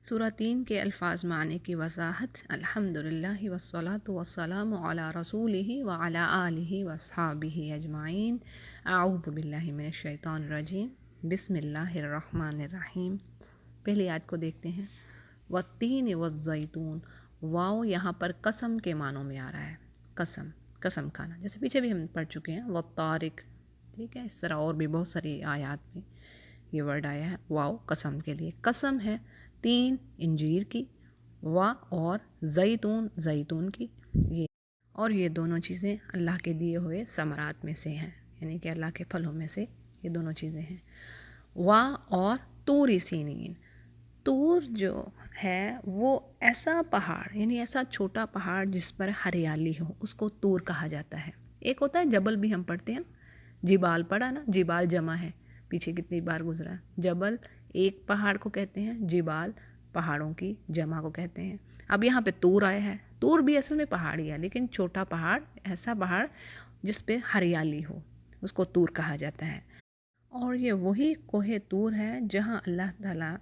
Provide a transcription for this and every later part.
سورہ 3 کے الفاظ معنی کی وضاحت۔ الحمدللہ والصلاۃ والسلام علی رسولہ وعلی آلہ واصحابہ اجمعین۔ اعوذ باللہ من الشیطان الرجیم۔ بسم اللہ الرحمن الرحیم۔ پہلی آیت کو دیکھتے ہیں۔ والتین والزیتون، واو یہاں پر قسم کے معنوں میں آ رہا ہے۔ قسم کھانا، جیسے پیچھے بھی ہم پڑھ چکے ہیں والطارق، ٹھیک ہے، اس طرح اور بھی بہت ساری آیات میں یہ ورڈ آیا ہے واو قسم کے لیے۔ قسم ہے تین انجیر کی، اور زیتون کی، یہ دونوں چیزیں اللہ کے دیے ہوئے ثمرات میں سے ہیں، یعنی کہ اللہ کے پھلوں میں سے یہ دونوں چیزیں ہیں۔ اور طور سینین، طور جو ہے وہ ایسا پہاڑ، یعنی ایسا چھوٹا پہاڑ جس پر ہریالی ہو، اس کو طور کہا جاتا ہے۔ ایک ہوتا ہے جبل، بھی ہم پڑھتے ہیں، جبال پڑھا نا، جبال جمع ہے، پیچھے کتنی بار گزرا ہے۔ جبل ایک پہاڑ کو کہتے ہیں، جبال پہاڑوں کی جمع کو کہتے ہیں۔ اب یہاں پہ طور آیا ہے، طور بھی اصل میں پہاڑی ہے، لیکن چھوٹا پہاڑ، ایسا پہاڑ جس پہ ہریالی ہو، اس کو طور کہا جاتا ہے۔ اور یہ وہی کوہ طور ہے جہاں اللہ تعالیٰ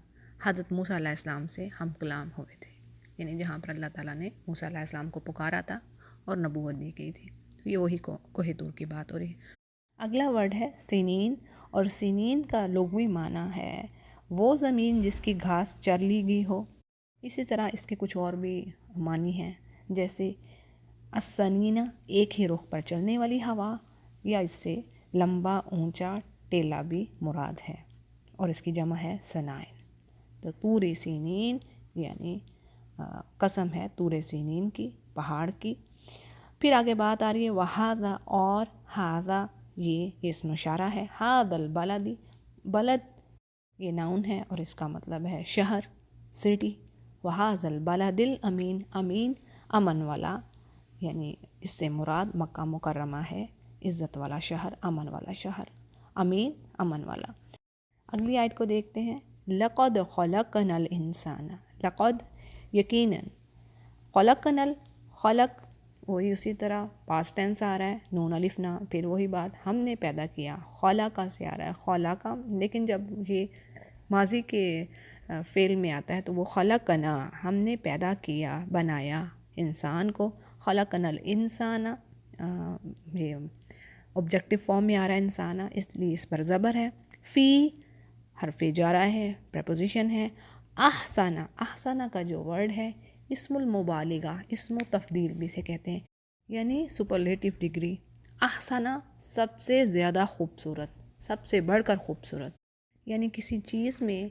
حضرت موسیٰ علیہ السلام سے ہم کلام ہوئے تھے، یعنی جہاں پر اللہ تعالیٰ نے موسیٰ علیہ السلام کو پکارا تھا اور نبوت دی گئی تھی، یہ وہی کوہ طور کی بات ہو رہی ہے۔ اگلا ورڈ ہے سینین، اور سینین کا لغوی معنی ہے وہ زمین جس کی گھاس چر لی گئی ہو۔ اسی طرح اس کے کچھ اور بھی معنی ہیں، جیسے السنینہ ایک ہی رخ پر چلنے والی ہوا، یا اس سے لمبا اونچا ٹیلا بھی مراد ہے، اور اس کی جمع ہے سنائن۔ تو طور سینین یعنی قسم ہے طور سینین کی، پہاڑ کی۔ پھر آگے بات آ رہی ہے وہذا، اور ہاذا یہ اسم اشارہ ہے۔ ھذا البلد، بلد یہ ناؤن ہے اور اس کا مطلب ہے شہر، سٹی۔ وھذا البلد الامین، امین امن والا، یعنی اس سے مراد مکہ مکرمہ ہے، عزت والا شہر، امن والا شہر، امین امن والا۔ اگلی آیت کو دیکھتے ہیں۔ لقد خلقنا الانسان، لقد یقیناً، خلقنا خلق وہی اسی طرح پاسٹ ٹینس آ رہا ہے، نون الف نہ، پھر وہی بات ہم نے پیدا کیا، خلقہ سے آ رہا ہے خلقہ، لیکن جب یہ ماضی کے فعل میں آتا ہے تو وہ خلقنا، ہم نے پیدا کیا، بنایا انسان کو۔ خلقنا الانسان یہ آبجیکٹو فارم میں آ رہا ہے انسان، اس لیے اس پر زبر ہے۔ فی حرف جارہ ہے، پریپوزیشن ہے۔ احسنہ، احسنہ کا جو ورڈ ہے اسم المبالغہ، اسم و تفضیل بھی اسے کہتے ہیں، یعنی سپرلیٹیو ڈگری۔ احسنہ سب سے زیادہ خوبصورت، سب سے بڑھ کر خوبصورت، یعنی کسی چیز میں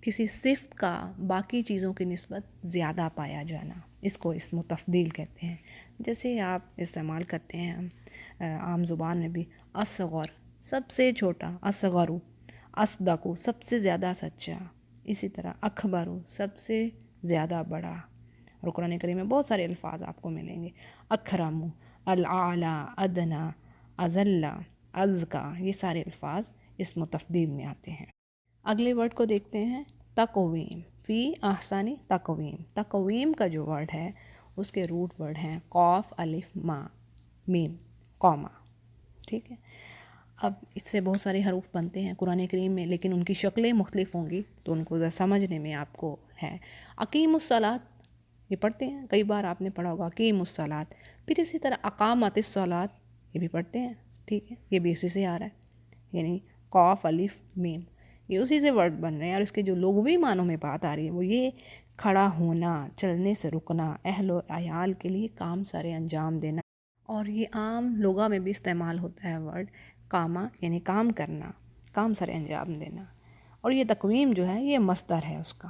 کسی صفت کا باقی چیزوں کی نسبت زیادہ پایا جانا، اس کو اسم و تفضیل کہتے ہیں۔ جیسے آپ استعمال کرتے ہیں عام زبان میں بھی، اصغر سب سے چھوٹا، اصغرو، اصدقو سب سے زیادہ سچا، اسی طرح اکبرو سب سے زیادہ بڑا۔ اور قرآن کریم میں بہت سارے الفاظ آپ کو ملیں گے، اکرم، الاعلی، ادنا، اذل، ازکا، یہ سارے الفاظ اسم و تفضیل میں آتے ہیں۔ اگلے ورڈ کو دیکھتے ہیں، تقویم، فی احسن تقویم۔ تقویم کا جو ورڈ ہے اس کے روٹ ورڈ ہیں قاف الف ما میم، قوما، ٹھیک ہے۔ اب اس سے بہت سارے حروف بنتے ہیں قرآن کریم میں، لیکن ان کی شکلیں مختلف ہوں گی تو ان کو ذرا سمجھنے میں آپ کو ہے۔ اقیم الصلاۃ یہ پڑھتے ہیں، کئی بار آپ نے پڑھا ہوگا اقیم الصلاۃ۔ پھر اسی طرح اقامت الصلاۃ یہ بھی پڑھتے ہیں، ٹھیک ہے، یہ بھی اسی سے آ رہا ہے، یعنی قاف الف میم، یہ اسی سے ورڈ بن رہے ہیں۔ اور اس کے جو لغوی معنوں میں بات آ رہی ہے وہ یہ کھڑا ہونا، چلنے سے رکنا، اہل و عیال کے لیے کام سارے انجام دینا۔ اور یہ عام لغہ میں بھی استعمال ہوتا ہے ورڈ قامہ، یعنی کام کرنا، کام سارے انجام دینا۔ اور یہ تقویم جو ہے یہ مصدر ہے اس کا،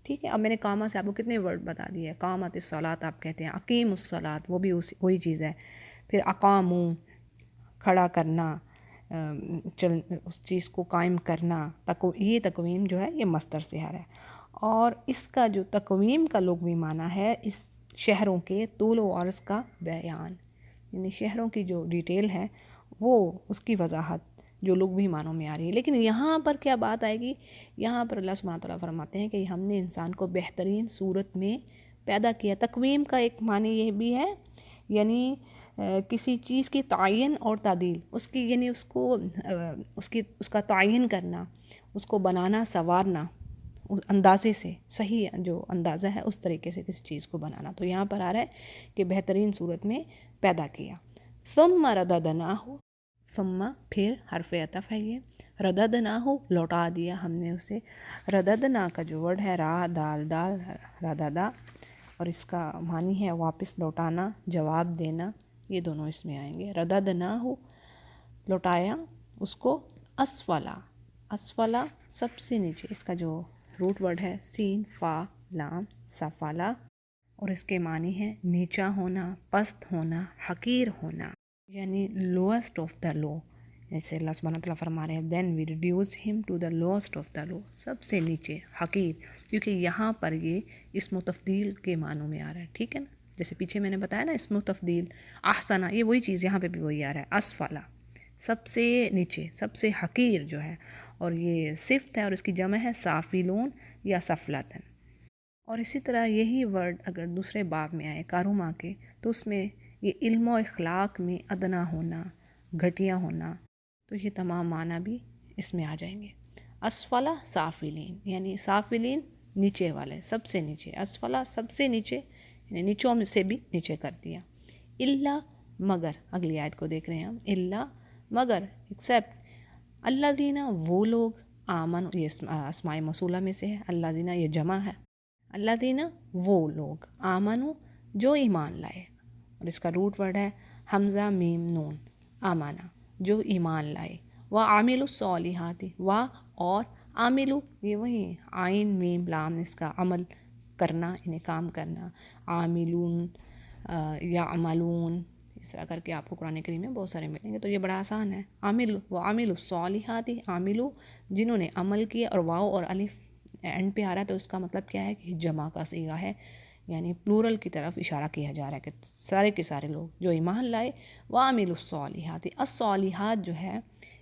ٹھیک ہے۔ اب میں نے قامہ سے آپ کو کتنے ورڈ بتا دیے، قامت الصلاۃ آپ کہتے ہیں، اقیم الصلاۃ وہ بھی وہی چیز ہے۔ پھر اقامو کھڑا کرنا، اس چیز کو قائم کرنا، یہ تقویم جو ہے یہ مصدر سے آ رہا ہے۔ اور اس کا جو تقویم کا لغوی معنی ہے اس شہروں کے طول و عرض کا بیان، یعنی شہروں کی جو ڈیٹیل ہے وہ اس کی وضاحت جو لغوی معنوں میں آ رہی ہے۔ لیکن یہاں پر کیا بات آئے گی، یہاں پر اللہ سبحانہ تعالیٰ فرماتے ہیں کہ ہم نے انسان کو بہترین صورت میں پیدا کیا۔ تقویم کا ایک معنی یہ بھی ہے، یعنی کسی چیز کی تعین اور تعدیل، اس کی یعنی اس کا تعین کرنا، اس کو بنانا، سنوارنا، اس اندازے سے، صحیح جو اندازہ ہے اس طریقے سے کسی چیز کو بنانا. تو یہاں پر آ رہا ہے کہ بہترین صورت میں پیدا کیا. ثم رددناہ، ثم پھر حرف عطف ہے یہ، رددناہ لوٹا دیا ہم نے اسے. رددنا کا جو ورڈ ہے را دال دال رددا، اور اس کا معنی ہے واپس لوٹانا، جواب دینا، یہ دونوں اس میں آئیں گے. رددناہ لوٹایا اس کو، اسفلا، اسفلا سب سے نیچے، اس کا جو روٹ ورڈ ہے سین فا لام سفلا، اور اس کے معنی ہے نیچا ہونا، پست ہونا، حقیر ہونا، یعنی lowest آف دا لو. جیسے اللہ سبحانہ وتعالیٰ فرما رہے ہیں then we reduce him to the lowest of the low، سب سے نیچے، حقیر. کیونکہ یہاں پر یہ اسم و تفضیل کے معنوں میں آ رہا ہے، ٹھیک ہے نا. جیسے پیچھے میں نے بتایا نا اسم و تفضیل، احسنہ، یہ وہی چیز یہاں پہ بھی وہی آ رہا ہے، اسفلا سب سے نیچے، سب سے حقیر جو ہے. اور یہ صفت ہے اور اس کی جمع ہے سافلون یا سفلتن. اور اسی طرح یہی ورڈ اگر دوسرے باب میں آئے کاروما کے، تو اس میں یہ علم و اخلاق میں ادنا ہونا، گھٹیا ہونا، تو یہ تمام معنی بھی اس میں آ جائیں گے. اسفلا سافلین، یعنی سافلین نیچے والے، سب سے نیچے، اسفلا سب سے نیچے، یعنی نیچوں میں سے بھی نیچے کر دیا. اللہ مگر، اگلی آیت کو دیکھ رہے ہیں ہم، اللہ مگر، ایکسیپٹ اللہ دینا وہ لوگ، آمن یہ اسماء موصولہ میں سے ہے، اللہ دینا یہ جمع ہے، اللہ دینا وہ لوگ، آمنو جو ایمان لائے، اور اس کا روٹ ورڈ ہے حمزہ میم نون، آمانہ جو ایمان لائے. وعاملوا الصالحات، و اور عاملو یہ وہی عین میم لام، اس کا عمل کرنا، یعنی کام کرنا، عاملون یعملون، اس طرح کر کے آپ کو قرآن کریم میں بہت سارے ملیں گے. تو یہ بڑا آسان ہے. عامل وعاملوا الصالحات، عاملو جنہوں نے عمل کیا، اور واو اور الف اینڈ پہ آ رہا ہے، تو اس کا مطلب کیا ہے کہ جمع کا صیغہ ہے، یعنی پلورل کی طرف اشارہ کیا جا رہا ہے کہ سارے کے سارے لوگ جو ایمان لائے. وعاملوا الصالحات، الصالحات جو ہے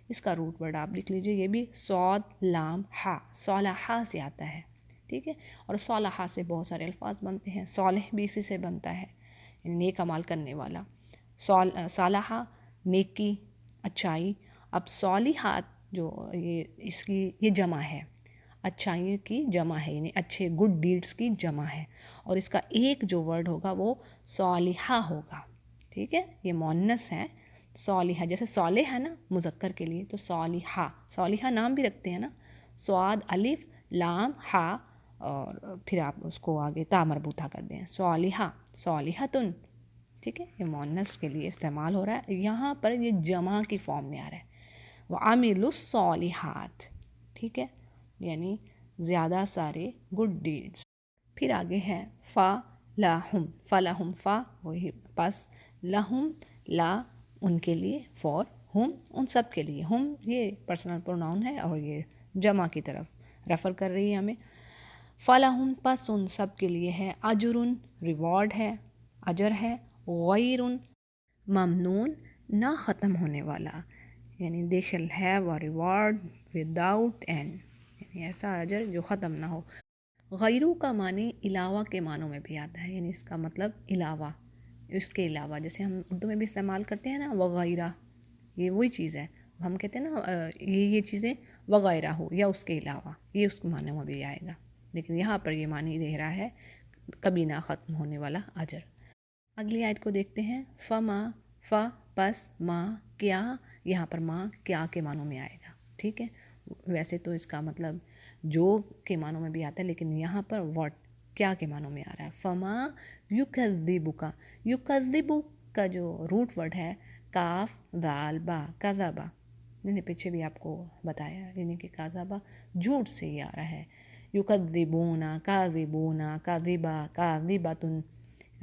اس کا روٹ ورڈ آپ لکھ لیجئے، یہ بھی صاد لام ہا، صالحہ سے آتا ہے، ٹھیک ہے. اور صالحہ سے بہت سارے الفاظ بنتے ہیں، صالح بھی اسی سے بنتا ہے، یعنی نیک عمل کرنے والا. صالحہ نیکی، اچھائی. اب صالحات جو یہ اس کی یہ جمع ہے، اچھائیوں کی جمع ہے، یعنی اچھے گڈ ڈیڈز کی جمع ہے. اور اس کا ایک جو ورڈ ہوگا وہ صالحہ ہوگا، ٹھیک ہے. یہ مؤنث ہے صالحہ، جیسے صالح ہے نا مذکر کے لیے، تو صالحہ، صالحہ نام بھی رکھتے ہیں نا، صاد الف لام ہا، اور پھر آپ اس کو آگے تا مربوطہ کر دیں، صالحہ، صالحتن، ٹھیک ہے. یہ مؤنث کے لیے استعمال ہو رہا ہے، یہاں پر یہ جمع کی فارم میں آ رہا ہے. وعاملوا الصالحات، ٹھیک ہے، یعنی زیادہ سارے گڈ ڈیڈز. پھر آگے ہے فا لہم، فلہم، فا وہی پس، لہم لا ان کے لیے، فور ہم ان سب کے لیے، ہم یہ پرسنل پروناؤن ہے اور یہ جمع کی طرف ریفر کر رہی ہے ہمیں. فلہم پس ان سب کے لیے ہے، اجرن ریوارڈ ہے، اجر ہے، غیر ممنون نہ ختم ہونے والا، یعنی they shall have a reward without end، یعنی ایسا اجر جو ختم نہ ہو. غیرو کا معنی علاوہ کے معنوں میں بھی آتا ہے، یعنی اس کا مطلب علاوہ، اس کے علاوہ، جیسے ہم اردو میں بھی استعمال کرتے ہیں نا وغیرہ، یہ وہی چیز ہے. ہم کہتے ہیں نا یہ چیزیں وغیرہ ہو یا اس کے علاوہ، یہ اس کے معنی میں بھی آئے گا. لیکن یہاں پر یہ معنی دے رہا ہے کبھی نہ ختم ہونے والا اجر. اگلی آیت کو دیکھتے ہیں. فما، فا پس، ما کیا، یہاں پر ما کیا کے معنوں میں آئے گا، ٹھیک ہے. ویسے تو اس کا مطلب جو کے معنوں میں بھی آتا ہے، لیکن یہاں پر واٹ، کیا کے معنوں میں آ رہا ہے. فما یکذبک، یکذب کا جو روٹ ورڈ ہے کاف دال با، کذبا، میں نے پیچھے بھی آپ کو بتایا، یعنی کہ کذبا جھوٹ سے یہ آ رہا ہے. یکذبون، کاذبون، کاذبا، کاذبۃ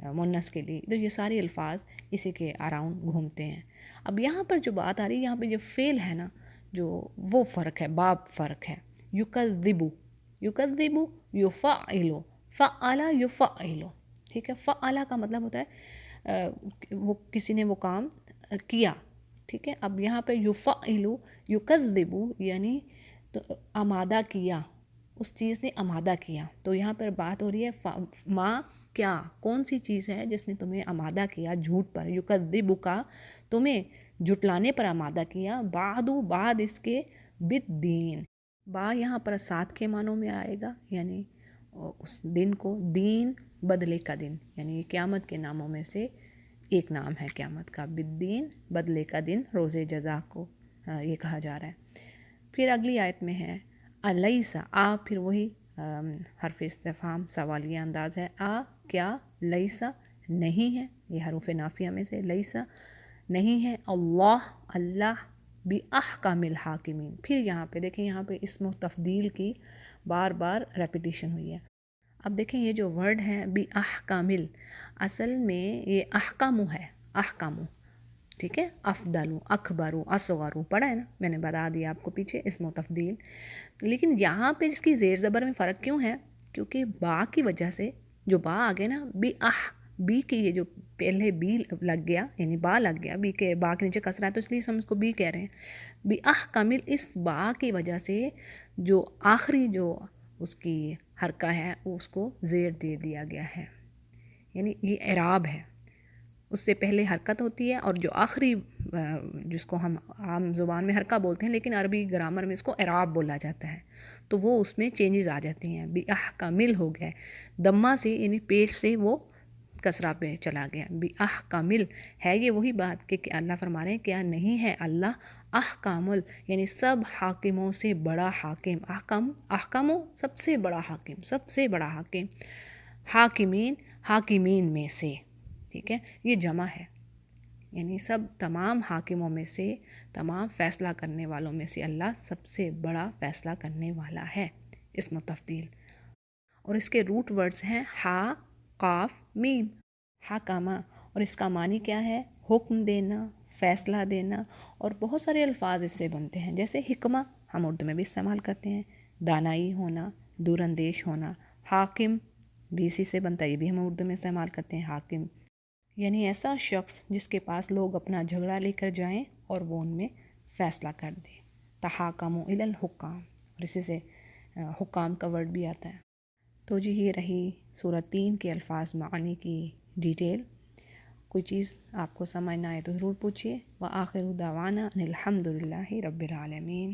مؤنث کے لیے. تو یہ سارے الفاظ اسی کے اراؤنڈ گھومتے ہیں. اب یہاں پر جو بات آ رہی ہے، یہاں پہ جو فعل ہے نا، جو وہ فرق ہے، باب فرق ہے. یکذبو، یکذبو یفعل، فعل یفعل، ٹھیک ہے. فعل کا مطلب ہوتا ہے وہ کسی نے وہ کام کیا، ٹھیک ہے. اب یہاں پہ یفعل، یکذبو یعنی آمادہ کیا، اس چیز نے آمادہ کیا. تو یہاں پر بات ہو رہی ہے ما کیا، کون سی چیز ہے جس نے تمہیں آمادہ کیا جھوٹ پر، یکذبک تمہیں جھٹلانے پر آمادہ کیا، بعد اس کے بالدین، با یہاں پر ساتھ کے معنوں میں آئے گا، یعنی اس دن کو، دین بدلے کا دن، یعنی قیامت کے ناموں میں سے ایک نام ہے قیامت کا، بالدین بدلے کا دن، روز جزا کو یہ کہا جا رہا ہے۔ پھر اگلی آیت میں ہے الیسا، پھر وہی حرف استفہام سوالیہ انداز ہے، کیا، لیسا نہیں ہے، یہ حروف نافیہ میں سے لیسا نہیں ہے، اللہ بِأَحْكَمِ الْحَاكِمِينَ۔ پھر یہاں پہ دیکھیں، یہاں پہ اسم و تفضیل کی بار بار ریپیٹیشن ہوئی ہے۔ اب دیکھیں یہ جو ورڈ ہے بِأَحْكَمِ، اصل میں یہ احکم ہے، احکم، ٹھیک ہے، افضل، اکبر، اصغر پڑھا ہے نا، میں نے بتا دیا آپ کو پیچھے اسم و تفضیل۔ لیکن یہاں پہ اس کی زیر زبر میں فرق کیوں ہے؟ کیونکہ با کی وجہ سے جو با آگے نا، بی کے یہ جو پہلے بی لگ گیا، یعنی با لگ گیا، بی کے با کے نیچے کسرہ ہے تو اس لیے ہم اس کو بی کہہ رہے ہیں۔ بِأَحْكَمِ، اس با کی وجہ سے جو آخری جو اس کی حرکہ ہے اس کو زیر دے دیا گیا ہے، یعنی یہ اعراب ہے، اس سے پہلے حرکت ہوتی ہے، اور جو آخری جس کو ہم عام زبان میں حرکہ بولتے ہیں لیکن عربی گرامر میں اس کو اعراب بولا جاتا ہے، تو وہ اس میں چینجز آ جاتی ہیں۔ بِأَحْكَمِ ہو گیا دمہ سے، یعنی پیٹ سے وہ کسرہ پہ چلا گیا، بِأَحْكَمِ ہے یہ وہی بات کہ اللہ فرما رہے ہیں کیا نہیں ہے اللہ احکام، یعنی سب حاکموں سے بڑا حاکم، احکم سب سے بڑا حاکم، سب سے بڑا حاکم، حاکمین حاکمین میں سے، ٹھیک ہے، یہ جمع ہے، یعنی سب تمام حاکموں میں سے، تمام فیصلہ کرنے والوں میں سے اللہ سب سے بڑا فیصلہ کرنے والا ہے، اسم تفضیل۔ اور اس کے روٹ ورڈز ہیں ہا، قاف، میم، حکمہ، اور اس کا معنی کیا ہے؟ حکم دینا، فیصلہ دینا، اور بہت سارے الفاظ اس سے بنتے ہیں، جیسے حکمہ ہم اردو میں بھی استعمال کرتے ہیں، دانائی ہونا، دور اندیش ہونا، حاکم بھی اسی سے بنتا ہے، یہ بھی ہم اردو میں استعمال کرتے ہیں، حاکم یعنی ایسا شخص جس کے پاس لوگ اپنا جھگڑا لے کر جائیں اور وہ ان میں فیصلہ کر دے، تحاکموا الی الحکام، اور اسی سے حکام کا ورڈ بھی آتا ہے۔ تو جی یہ رہی سورۃ 3 کے الفاظ معانی کی ڈیٹیل۔ کوئی چیز آپ کو سمجھ نہ آئے تو ضرور پوچھیے۔ وآخر دعوانا ان الحمد للہ رب العالمین۔